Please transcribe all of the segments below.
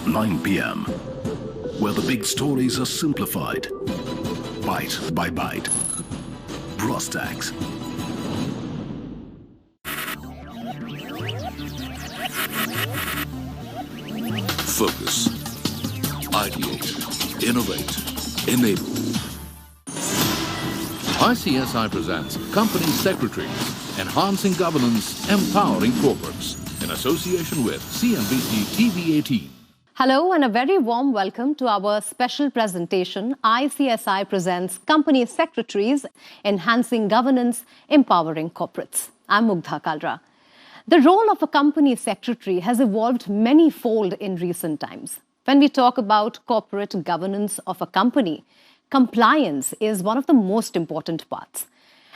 9 p.m., where the big stories are simplified, bite by bite. Brostax. Focus. Ideate. Innovate. Enable. ICSI presents Company Secretaries, Enhancing Governance, Empowering Corporates, in association with CNBC TV 18. Hello and a very warm welcome to our special presentation, ICSI presents Company Secretaries, Enhancing Governance, Empowering Corporates. I'm Mugdha Kalra. The role of a company secretary has evolved many-fold in recent times. When we talk about corporate governance of a company, compliance is one of the most important parts.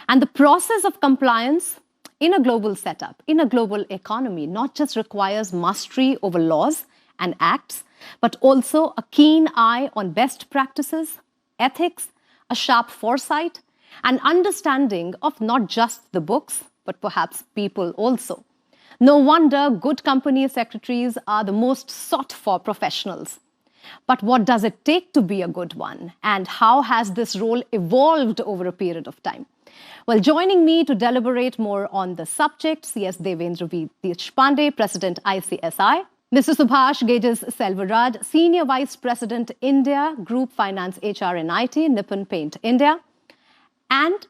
And the process of compliance in a global setup, in a global economy, not just requires mastery over laws and acts, but also a keen eye on best practices, ethics, a sharp foresight, and understanding of not just the books, but perhaps people also. No wonder good company secretaries are the most sought-for professionals. But what does it take to be a good one? And how has this role evolved over a period of time? Well, joining me to deliberate more on the subject, CS Devendra V. Deshpande, President ICSI, Mr. Subhash Gejas Selvaraj, Senior Vice President, India, Group Finance, HR and IT, Nippon Paint India, and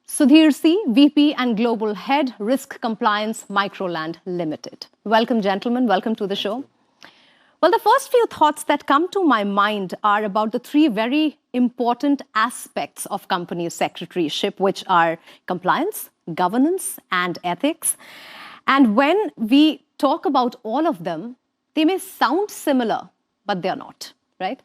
Sudhir C., VP and Global Head, Risk Compliance, Microland Limited. Welcome, gentlemen. Welcome to the show. Well, the first few thoughts that come to my mind are about the three very important aspects of company secretaryship, which are compliance, governance, and ethics. And when we talk about all of them, they may sound similar, but they're not, right?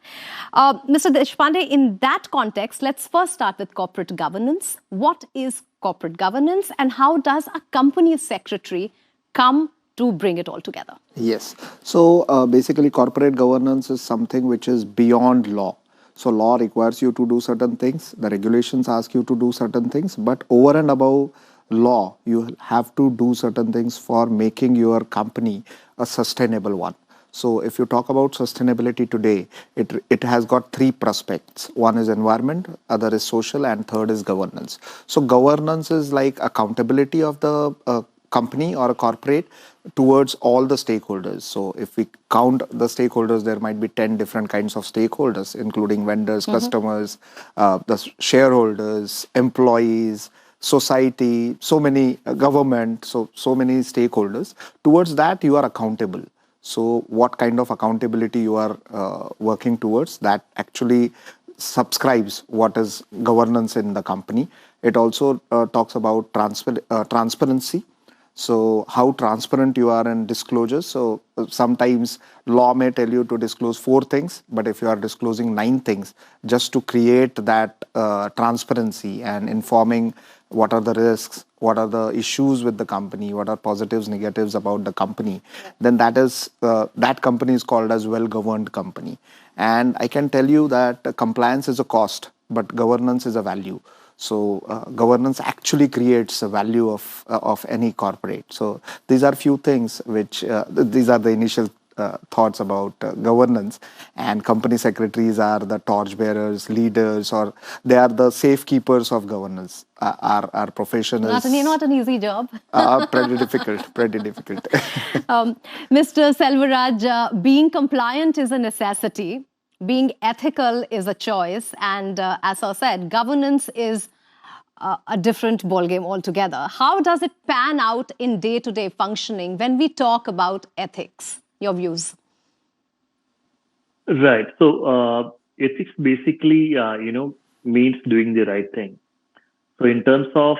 Mr. Deshpande, in that context, let's first start with corporate governance. What is corporate governance and how does a company secretary come to bring it all together? Yes. So basically, corporate governance is something which is beyond law. So law requires you to do certain things. The regulations ask you to do certain things. But over and above law, you have to do certain things for making your company a sustainable one. So if you talk about sustainability today, it has got three prospects. One is environment, other is social, and third is governance. So governance is like accountability of the company or a corporate towards all the stakeholders. So if we count the stakeholders, there might be 10 different kinds of stakeholders, including vendors, customers, the shareholders, employees, society, so many government, so many stakeholders. Towards that, you are accountable. So what kind of accountability you are working towards, that actually subscribes what is governance in the company. It also talks about transparency. So how transparent you are in disclosures. So sometimes law may tell you to disclose 4 things, but if you are disclosing 9 things, just to create that transparency and informing what are the risks, what are the issues with the company, what are positives, negatives about the company, then that company is called as well-governed company. And I can tell you that compliance is a cost, but governance is a value. So governance actually creates a value of any corporate. So these are few things which, these are the initial thoughts about governance, and company secretaries are the torchbearers, leaders, or they are the safekeepers of governance. Our profession is not an easy job. Pretty difficult. Mr. Selvaraj, being compliant is a necessity. Being ethical is a choice. And as I said, governance is a different ballgame altogether. How does it pan out in day-to-day functioning when we talk about ethics? Your views? Right. So ethics basically, means doing the right thing. So in terms of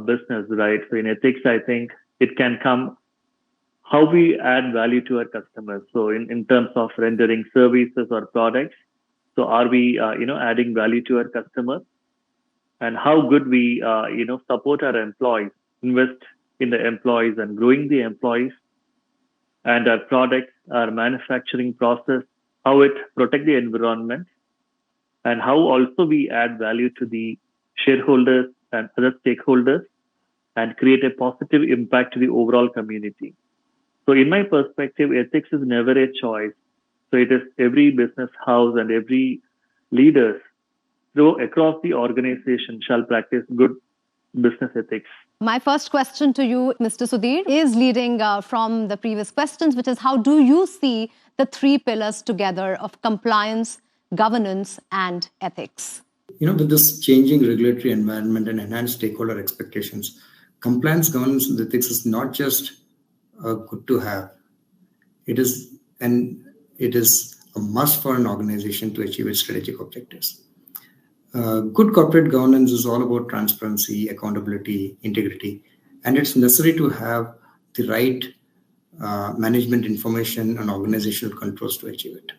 business, right? So in ethics, I think it can come how we add value to our customers. So in terms of rendering services or products, so are we, adding value to our customers? And how good we, support our employees, invest in the employees and growing the employees, and our products, our manufacturing process, how it protect the environment, and how also we add value to the shareholders and other stakeholders and create a positive impact to the overall community. So in my perspective, ethics is never a choice. So it is every business house and every leaders so across the organization shall practice good business ethics. My first question to you, Mr. Sudhir, is leading from the previous questions, which is how do you see the three pillars together of compliance, governance, and ethics? With this changing regulatory environment and enhanced stakeholder expectations, compliance, governance, and ethics is not just good to have. It is a must for an organization to achieve its strategic objectives. Good corporate governance is all about transparency, accountability, integrity, and it's necessary to have the right management information and organizational controls to achieve it.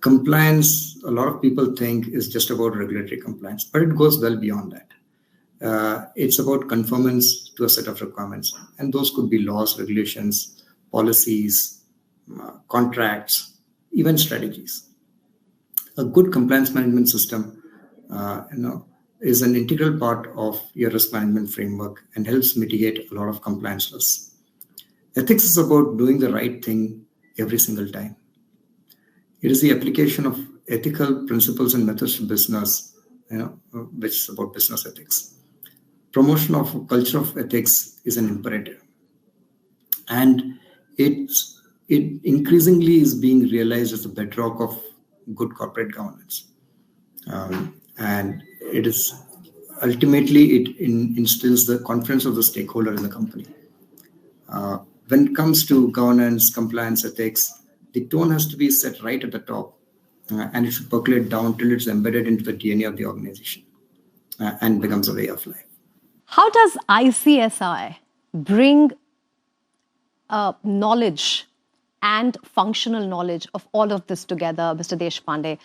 Compliance, a lot of people think, is just about regulatory compliance, but it goes well beyond that. It's about conformance to a set of requirements, and those could be laws, regulations, policies, contracts, even strategies. A good compliance management system is an integral part of your risk management framework and helps mitigate a lot of compliance risks. Ethics is about doing the right thing every single time. It is the application of ethical principles and methods to business, which is about business ethics. Promotion of a culture of ethics is an imperative, and it increasingly is being realized as the bedrock of good corporate governance. And it is ultimately it instills the confidence of the stakeholder in the company. When it comes to governance, compliance, ethics, the tone has to be set right at the top, and it should percolate down till it's embedded into the DNA of the organization and becomes a way of life. How does ICSI bring knowledge and functional knowledge of all of this together, Mr. Deshpande?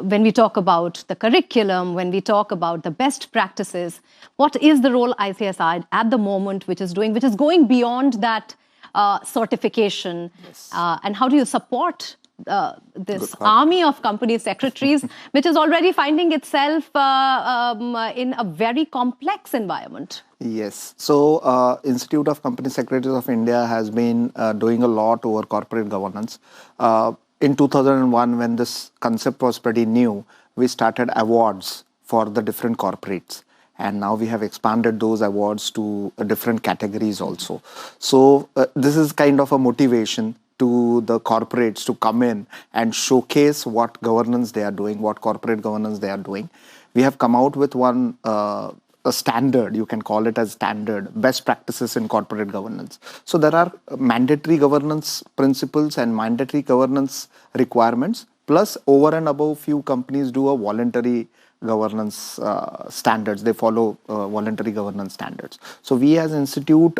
When we talk about the curriculum, when we talk about the best practices, what is the role ICSI at the moment which is going beyond that certification? Yes. And how do you support this army of company secretaries, which is already finding itself in a very complex environment? Yes. So, Institute of Company Secretaries of India has been doing a lot over corporate governance. In 2001, when this concept was pretty new, we started awards for the different corporates. And now we have expanded those awards to different categories also. So, this is kind of a motivation to the corporates to come in and showcase what governance they are doing, what corporate governance they are doing. We have come out with one a standard, you can call it as standard, best practices in corporate governance. So there are mandatory governance principles and mandatory governance requirements, plus over and above few companies do a voluntary governance standards. They follow voluntary governance standards. So we as institute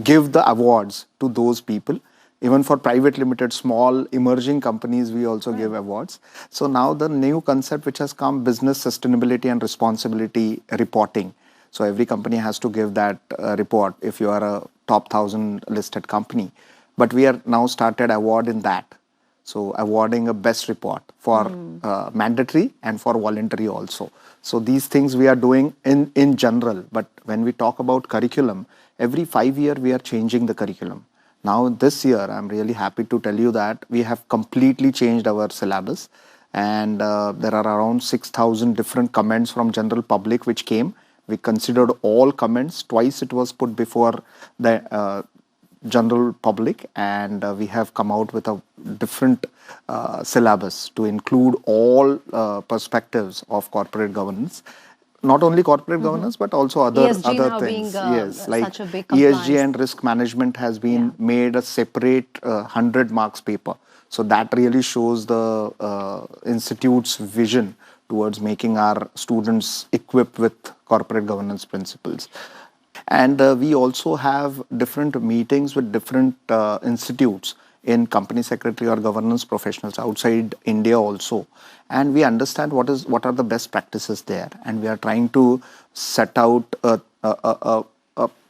give the awards to those people. Even for private limited, small emerging companies, we also give awards. So now the new concept which has come, business sustainability and responsibility reporting. So every company has to give that report if you are a top 1,000 listed company. But we are now started award in that. So awarding a best report for mandatory and for voluntary also. So these things we are doing in general. But when we talk about curriculum, every 5 years we are changing the curriculum. Now this year, I'm really happy to tell you that we have completely changed our syllabus, and there are around 6,000 different comments from general public which came. We considered all comments. Twice it was put before the general public, and we have come out with a different syllabus to include all perspectives of corporate governance. Not only corporate governance, but also other things. Yes, like such a big ESG and risk management has been made a separate 100 marks paper. So that really shows the institute's vision towards making our students equipped with corporate governance principles. And we also have different meetings with different institutes in company secretary or governance professionals outside India also. And we understand what are the best practices there. And we are trying to set out a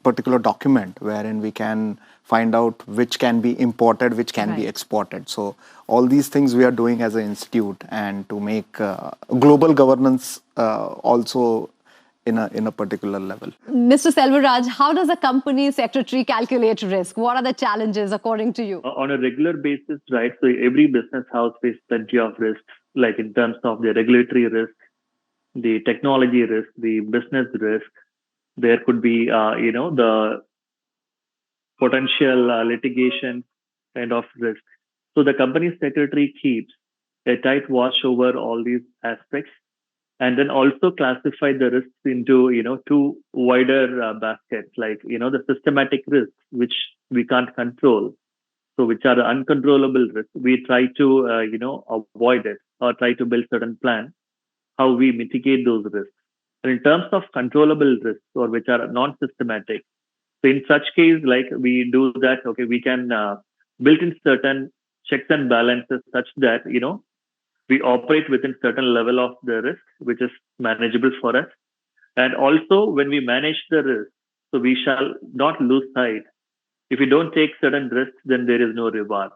particular document wherein we can find out which can be imported, which can be exported. So all these things we are doing as an institute, and to make global governance also in a particular level. Mr. Selvaraj, how does a company secretary calculate risk? What are the challenges according to you? On a regular basis, right? So every business house faces plenty of risks, like in terms of the regulatory risk, the technology risk, the business risk. There could be, the potential litigation kind of risk. So the company secretary keeps a tight watch over all these aspects, and then also classify the risks into two wider baskets, like the systematic risks which we can't control, so which are the uncontrollable risks. We try to avoid it or try to build certain plans how we mitigate those risks. And in terms of controllable risks, or which are non-systematic, so in such case, like we do that, okay, we can build in certain checks and balances such that we operate within certain level of the risk, which is manageable for us. And also, when we manage the risk, so we shall not lose sight. If we don't take certain risks, then there is no reward.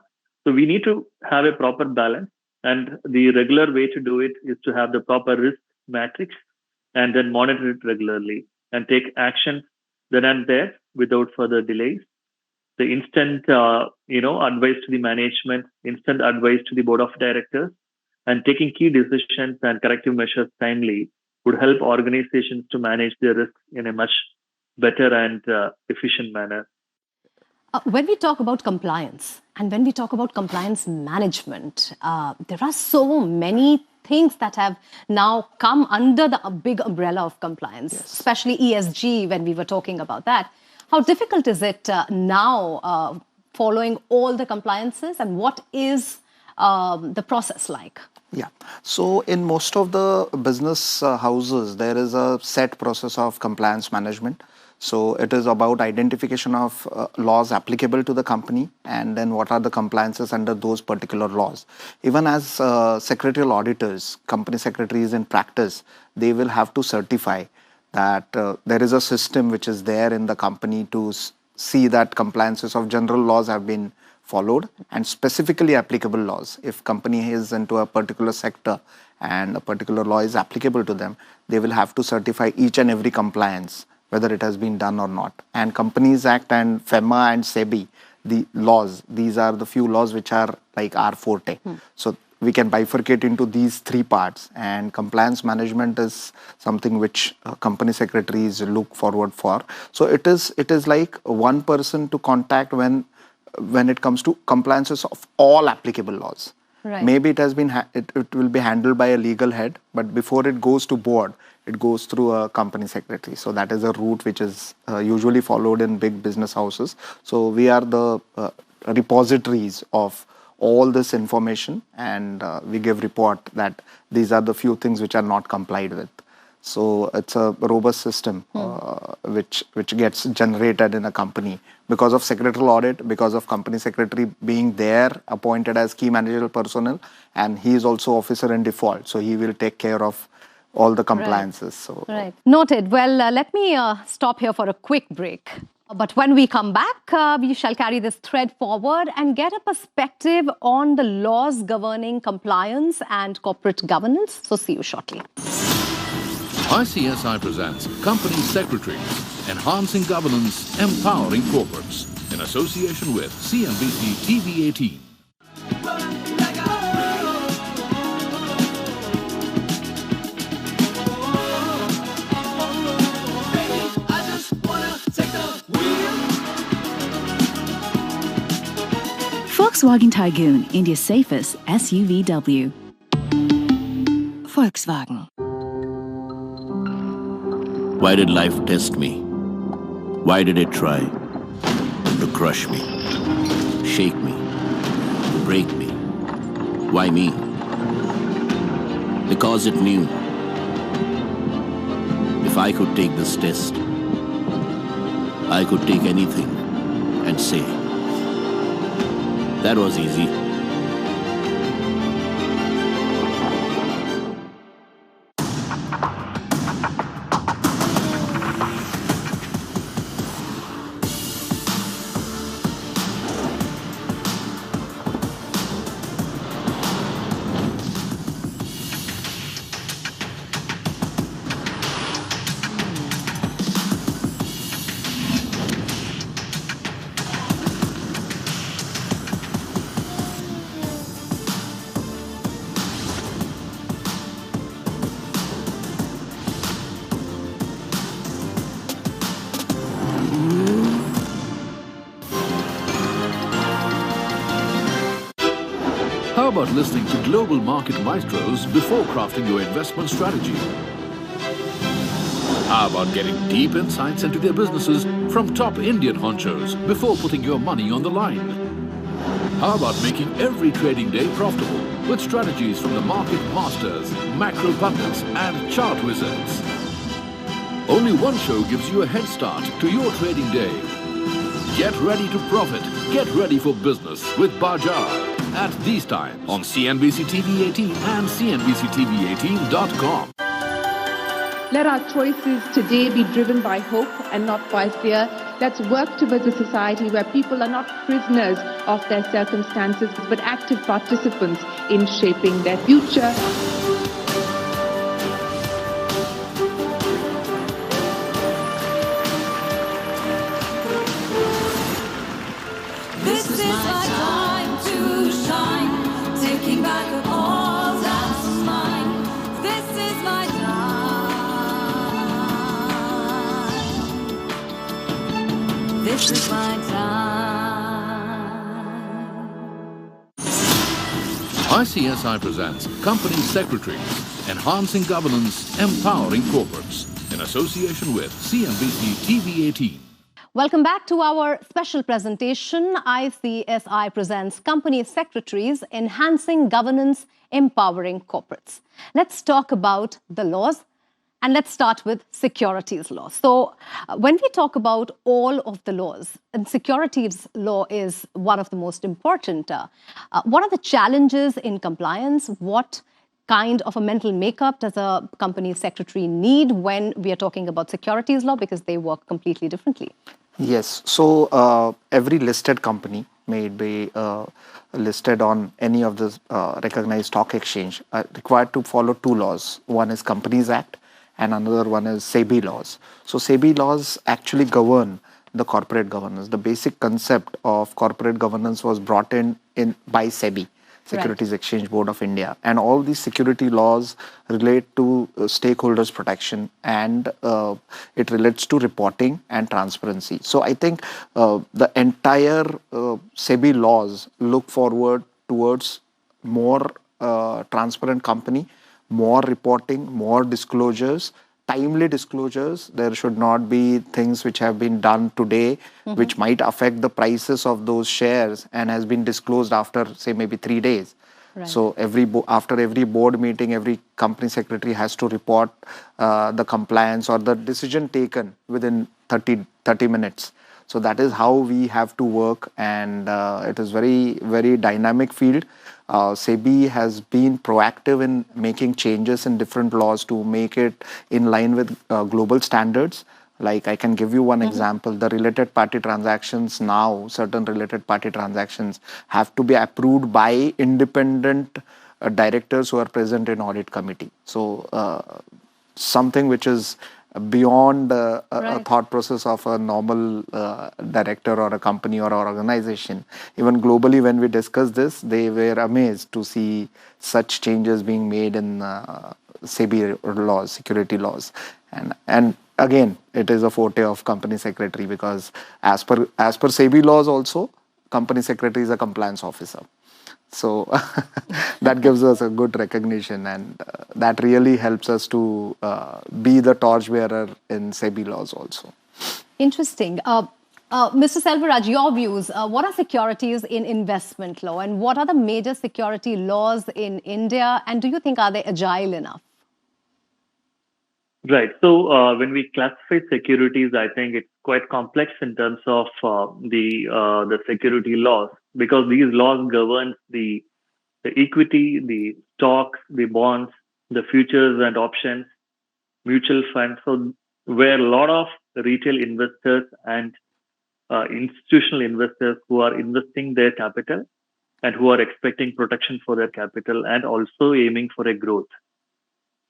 So we need to have a proper balance. And the regular way to do it is to have the proper risk matrix and then monitor it regularly and take action then and there without further delays. The instant, advice to the management, instant advice to the board of directors, and taking key decisions and corrective measures timely would help organizations to manage their risks in a much better and efficient manner. When we talk about compliance and when we talk about compliance management, there are so many things that have now come under the big umbrella of compliance, especially ESG when we were talking about that. How difficult is it now following all the compliances, and what is the process like? Yeah. So in most of the business houses, there is a set process of compliance management. So it is about identification of laws applicable to the company, and then what are the compliances under those particular laws. Even as secretarial auditors, company secretaries in practice, they will have to certify that there is a system which is there in the company to see that compliances of general laws have been followed and specifically applicable laws. If company is into a particular sector and a particular law is applicable to them, they will have to certify each and every compliance, whether it has been done or not. And Companies Act and FEMA and SEBI, the laws, these are the few laws which are like our forte. So we can bifurcate into these three parts, and compliance management is something which company secretaries look forward for. So it is like one person to contact when it comes to compliances of all applicable laws. Right. Maybe it has been it will be handled by a legal head, but before it goes to board, it goes through a company secretary. So that is a route which is usually followed in big business houses. So we are the repositories of all this information, and we give report that these are the few things which are not complied with. So it's a robust system which gets generated in a company because of secretarial audit, because of company secretary being there appointed as key managerial personnel, and he is also officer in default. So he will take care of all the compliances. So right. Noted. Well, let me stop here for a quick break. But when we come back, we shall carry this thread forward and get a perspective on the laws governing compliance and corporate governance. So see you shortly. ICSI presents Company Secretaries, Enhancing Governance, Empowering Corporates, in association with CNBC TV 18. Volkswagen Tiguan, India's safest SUVW. Volkswagen. Why did life test me? Why did it try to crush me, shake me, break me? Why me? Because it knew if I could take this test, I could take anything and say, that was easy. about listening to global market maestros before crafting your investment strategy? How about getting deep insights into their businesses from top Indian honchos before putting your money on the line? How about making every trading day profitable with strategies from the market masters, macro pundits and chart wizards? Only one show gives you a head start to your trading day. Get ready to profit. Get ready for business with Bajar at these times on CNBC TV 18 and CNBCTV18.com. Let our choices today be driven by hope and not by fear. Let's work towards a society where people are not prisoners of their circumstances, but active participants in shaping their future. This is my time to shine, taking back all that's mine. This is my time. This is my time. ICSI presents Company Secretaries, Enhancing Governance, Empowering Corporates, in association with CNBC TV 18. Welcome back to our special presentation. ICSI presents Company Secretaries, Enhancing Governance, Empowering Corporates. Let's talk about the laws, and let's start with securities law. So when we talk about all of the laws, and securities law is one of the most important, what are the challenges in compliance? What kind of a mental makeup does a company secretary need when we are talking about securities law, because they work completely differently? Yes. So every listed company may be listed on any of the recognized stock exchange required to follow two laws. One is Companies Act and another one is SEBI laws. So SEBI laws actually govern the corporate governance. The basic concept of corporate governance was brought in by SEBI, Securities Exchange Board of India, and all these security laws relate to stakeholders protection, and it relates to reporting and transparency. So I think the entire SEBI laws look forward towards more transparent company, more reporting, more disclosures, timely disclosures. There should not be things which have been done today which might affect the prices of those shares and has been disclosed after, say, maybe 3 days. Right. So after every board meeting, every company secretary has to report the compliance or the decision taken within 30 minutes. So that is how we have to work, and it is very, very dynamic field. SEBI has been proactive in making changes in different laws to make it in line with global standards. Like I can give you one example, the related party transactions now, certain related party transactions have to be approved by independent directors who are present in audit committee. So something which is beyond a thought process of a normal director or a company or an organization. Even globally, when we discussed this, they were amazed to see such changes being made in SEBI laws, security laws. And again, it is a forte of company secretary, because as per SEBI laws also, company secretary is a compliance officer. So that gives us a good recognition, and that really helps us to be the torchbearer in SEBI laws also. Interesting. Mr. Selvaraj, your views. What are securities in investment law, and what are the major security laws in India, and do you think are they agile enough? Right. So when we classify securities, I think it's quite complex in terms of the security laws, because these laws govern the equity, the stocks, the bonds, the futures and options, mutual funds. So where a lot of retail investors and institutional investors who are investing their capital and who are expecting protection for their capital and also aiming for a growth.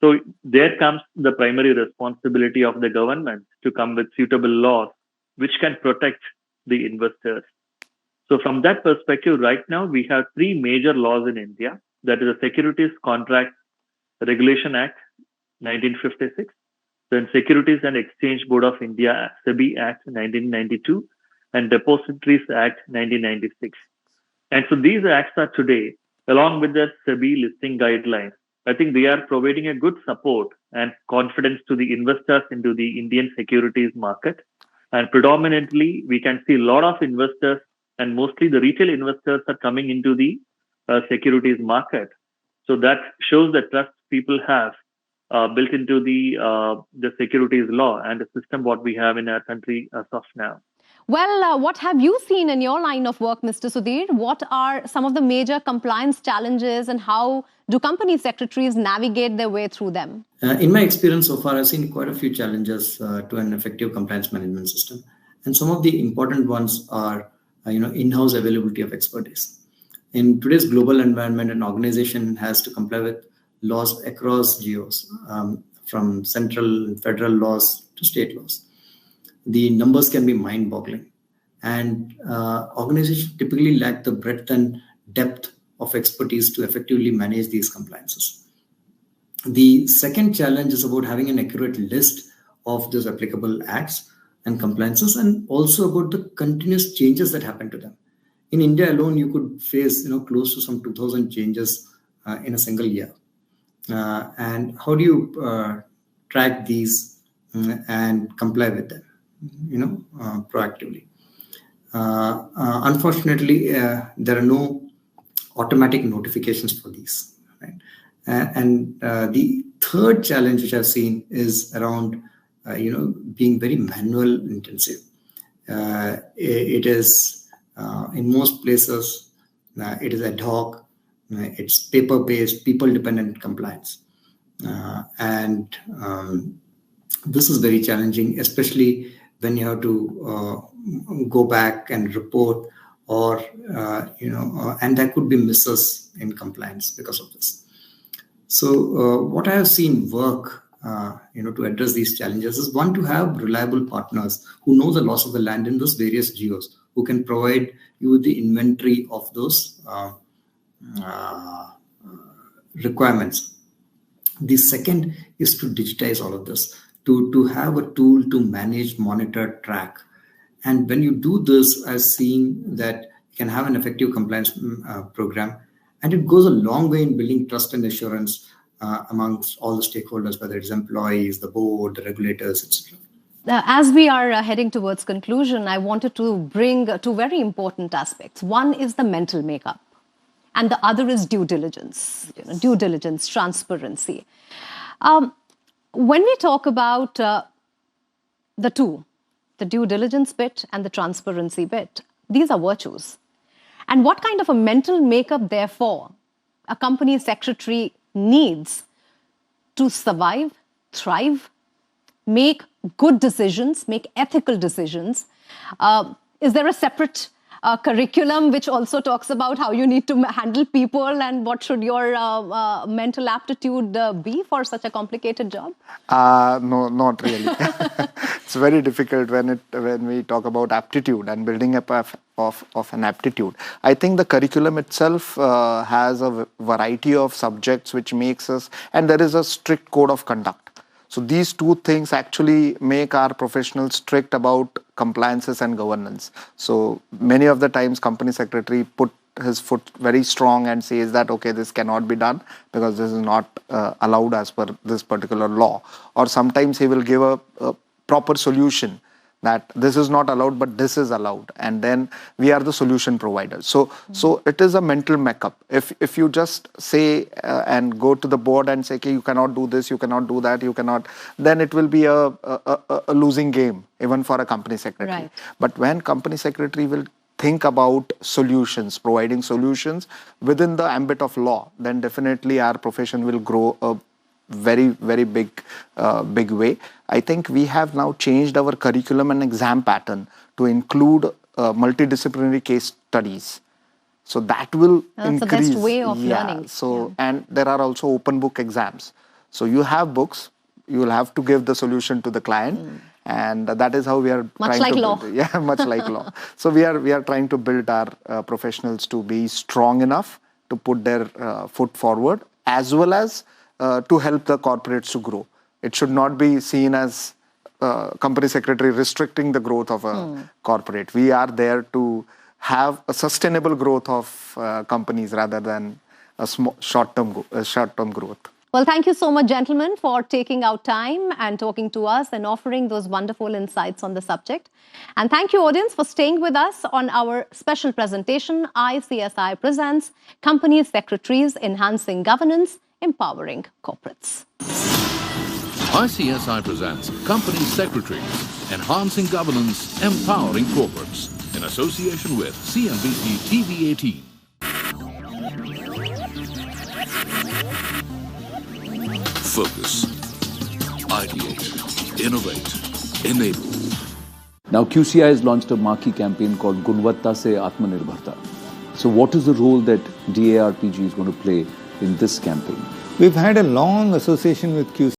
So there comes the primary responsibility of the government to come with suitable laws which can protect the investors. So from that perspective, right now we have three major laws in India. That is the Securities Contract Regulation Act 1956, then Securities and Exchange Board of India SEBI Act 1992, and Depositories Act 1996. And so these acts are today along with the SEBI listing guidelines, I think they are providing a good support and confidence to the investors into the Indian securities market. And predominantly, we can see a lot of investors and mostly the retail investors are coming into the securities market. So that shows the trust people have built into the securities law and the system what we have in our country as of now. Well, what have you seen in your line of work, Mr. Sudhir? What are some of the major compliance challenges and how do company secretaries navigate their way through them? In my experience so far, I've seen quite a few challenges to an effective compliance management system. And some of the important ones are, in-house availability of expertise. In today's global environment, an organization has to comply with laws across geos, from central and federal laws to state laws. The numbers can be mind-boggling, and organizations typically lack the breadth and depth of expertise to effectively manage these compliances. The second challenge is about having an accurate list of those applicable acts and compliances, and also about the continuous changes that happen to them. In India alone, you could face close to some 2,000 changes in a single year. And how do you track these and comply with them? Proactively. Unfortunately, there are no automatic notifications for these. Right? And the third challenge which I've seen is around, being very manual intensive. It is in most places, it is ad hoc, it's paper-based, people-dependent compliance, and this is very challenging, especially when you have to go back and report, or and there could be misses in compliance because of this. So what I have seen work, to address these challenges is, one, to have reliable partners who know the laws of the land in those various geos, who can provide you with the inventory of those requirements. The second is to digitize all of this, to have a tool to manage, monitor, track. And when you do this, I've seen that you can have an effective compliance program, and it goes a long way in building trust and assurance amongst all the stakeholders, whether it's employees, the board, the regulators, etc. As we are heading towards conclusion, I wanted to bring two very important aspects. One is the mental makeup, and the other is due diligence, transparency. When we talk about the two, the due diligence bit and the transparency bit, these are virtues. And what kind of a mental makeup, therefore, a company secretary needs to survive, thrive, make good decisions, make ethical decisions? Is there a separate curriculum which also talks about how you need to handle people, and what should your mental aptitude be for such a complicated job? No, not really. It's very difficult when we talk about aptitude and building up of an aptitude. I think the curriculum itself has a variety of subjects which makes us, and there is a strict code of conduct. So these two things actually make our professionals strict about compliances and governance. So many of the times company secretary put his foot very strong and says that, okay, this cannot be done because this is not allowed as per this particular law. Or sometimes he will give a proper solution that this is not allowed, but this is allowed. And then we are the solution providers. So it is a mental makeup. If you just say and go to the board and say, okay, you cannot do this, you cannot do that, you cannot, then it will be a losing game, even for a company secretary. Right. But when company secretary will think about solutions, providing solutions within the ambit of law, then definitely our profession will grow a very, very big way. I think we have now changed our curriculum and exam pattern to include multidisciplinary case studies. So that will increase. That's the best way of learning. So, and there are also open book exams. So you have books, you will have to give the solution to the client. And that is how we are much trying like to law. build it. Yeah, much like law. So we are trying to build our professionals to be strong enough to put their foot forward, as well as to help the corporates to grow. It should not be seen as company secretary restricting the growth of a corporate. We are there to have a sustainable growth of companies rather than a short-term growth. Well, thank you so much, gentlemen, for taking out time and talking to us and offering those wonderful insights on the subject. And thank you, audience, for staying with us on our special presentation, ICSI Presents Company Secretaries Enhancing Governance, Empowering Corporates. ICSI presents Company Secretaries Enhancing Governance, Empowering Corporates in association with CNBC TV 18. Focus, ideate, innovate, enable. Now QCI has launched a marquee campaign called Gunvatta Se Atmanirbharta. So what is the role that DARPG is going to play in this campaign? We've had a long association with QCI.